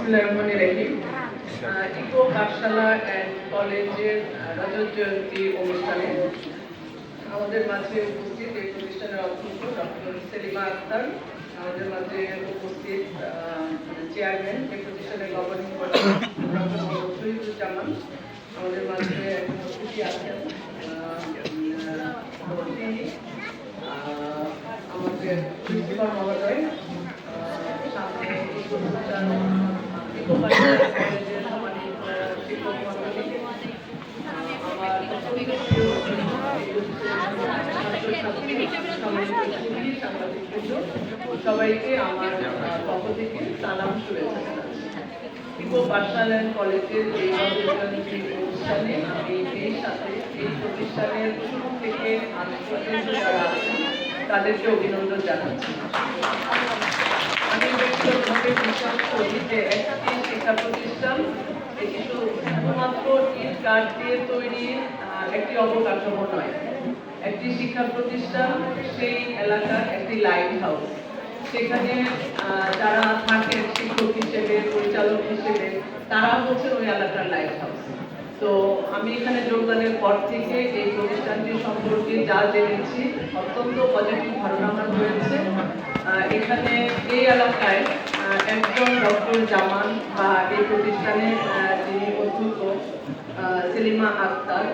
বিসমিল্লাহিররহমানিররহিম। Eco Pathsala and কলেজের রজত জয়ন্তী অনুষ্ঠানে আমাদের মাঝে উপস্থিত এই প্রতিষ্ঠানের অধ্যক্ষ ডক্টর সেলিমা আক্তার, আমাদের মাঝে উপস্থিত চেয়ারম্যান এই প্রতিষ্ঠানের গভর্নিং বডি ডক্টর শহীদুজ্জামান, আমাদের মাঝে অতিথি আছেন আমাদের প্রিন্সিপাল মহোদয়, সামনে কলেজের সম্মানিত শিক্ষক মন্ডলী, সবাইকে আমার পক্ষ থেকে সালাম শুভেচ্ছা জানাচ্ছি। ইকো পাঠশালা কলেজের এই অনুষ্ঠানে আমি এই সাথে এই প্রতিষ্ঠানের শুরু থেকে আজ পর্যন্ত যারা আছেন তাদেরকে অভিনন্দন জানাচ্ছি। আমি ব্যক্তিগতভাবে বিশ্বাস করি যে একটি শিক্ষা প্রতিষ্ঠান এটি শুধুমাত্র ইট কাঠ দিয়ে তৈরি একটি অবকাঠামো নয়। একটি শিক্ষা প্রতিষ্ঠান সেই এলাকার একটি লাইট হাউস। সেখানে যারা থাকেন শিক্ষক হিসেবে, পরিচালক হিসেবে, তারা হচ্ছে ওই এলাকার লাইট হাউস। তো আমি এখানে যোগদানের পর থেকে এই প্রতিষ্ঠানটি সম্পর্কে যা জেনেছি অত্যন্ত পজিটিভ ধারণা আমার রয়েছে। এখানে এই এলাকায় একজন ডক্টর জামান বা এই প্রতিষ্ঠানের যিনি অধ্যক্ষ সেলিমা আক্তার,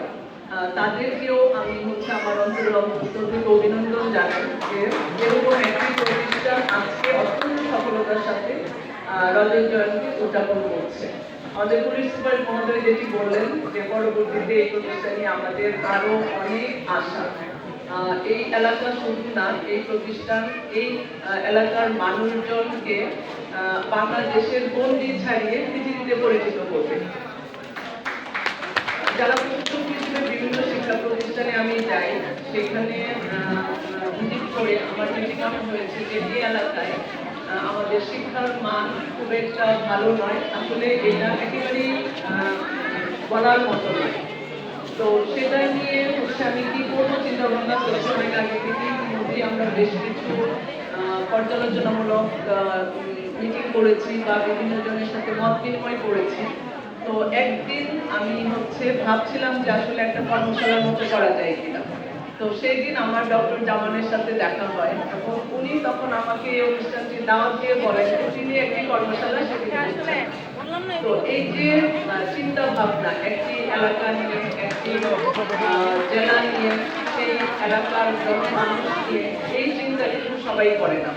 তাদেরকেও আমি আমার অন্তর থেকে অভিনন্দন জানাই যে এরকম একটি প্রতিষ্ঠান আজকে অত্যন্ত সফলতার সাথে রজত জয়ন্তী উদযাপন করছে। আমাদের প্রিন্সিপাল মহোদয় যেটি বললেন যে পরবর্তীতে এই প্রতিষ্ঠানে আমাদের আরো অনেক আশা। এই এলাকা শুধু না, এই প্রতিষ্ঠান এই এলাকার মানুষজনকে বাংলাদেশের গণ্ডি ছাড়িয়ে পৃথিবীতে পরিচিত করবে। যারা প্রশিক্ষক হিসেবে বিভিন্ন শিক্ষা প্রতিষ্ঠানে আমি যাই, সেখানে ভিজিট করে আমার যেটি মনে হয়েছে যে এই এলাকায় আমাদের শিক্ষার মান খুব একটা ভালো নয়। আসলে এটা একেবারেই বলার মতো নয়। তো সেটা নিয়ে আমি কি করবো চিন্তা ভাবনা করছি। অনেক আগে থেকে ইতিমধ্যে আমরা বেশ কিছু পর্যালোচনামূলক মিটিং করেছি বা বিভিন্ন জনের সাথে মত বিনিময় করেছি। তো একদিন আমি ভাবছিলাম যে আসলে একটা কর্মশালার মতো করা যায় কিনা। তো সেই দিন আমার ডক্টর জামানের সাথে দেখা হয় এবং উনি তখন আমাকে এই অনুষ্ঠানটি দাওয়াত দিয়ে বলেন তিনি একটি কর্মশালা সেখানে। তো এই যে চিন্তা ভাবনা একটি এলাকা নিয়ে, একটি জেলা নিয়ে, সেই এলাকার মানুষ নিয়ে এই চিন্তা কিন্তু সবাই করে না।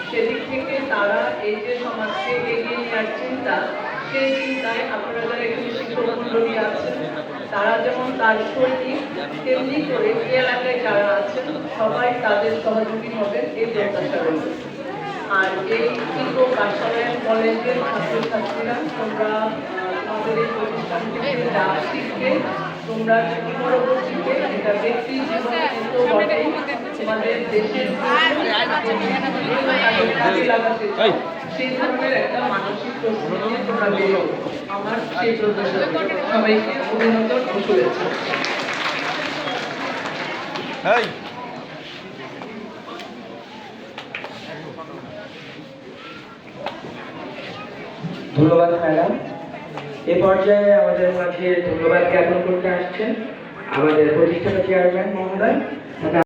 সেদিক থেকে তারা এই যে সমাজকে এগিয়ে নেওয়ার চিন্তা, সেই চিন্তায় আপনারা যারা এখানে শিক্ষক মন্ডলী আছেন তারা যেমন তার সৈনিক, তেমনি করে এই এলাকায় যারা আছেন সবাই তাদের সহযোগী হবেন এই প্রত্যাশা রয়েছে। আর এই ইকো পাঠশালা কলেজের ছাত্রছাত্রীরা তোমরা তোমাদের এই প্রতিষ্ঠান থেকে যা শিখবে, তোমরা পরবর্তীতে এটা ব্যক্তি জীবনে কিন্তু বটেই তোমাদের দেশের সেই ধরনের একটা মানসিক প্রস্তুতি নিয়ে তোমরা বেরো। আমার সেই প্রত্যাশা। সবাইকে অভিনন্দন ও শুভেচ্ছা। ধন্যবাদ ম্যাডাম। এ পর্যায়ে আমাদের মাঝে ধন্যবাদ জ্ঞাপন করতে আসছেন আমাদের প্রতিষ্ঠাতা চেয়ারম্যান মহোদয়।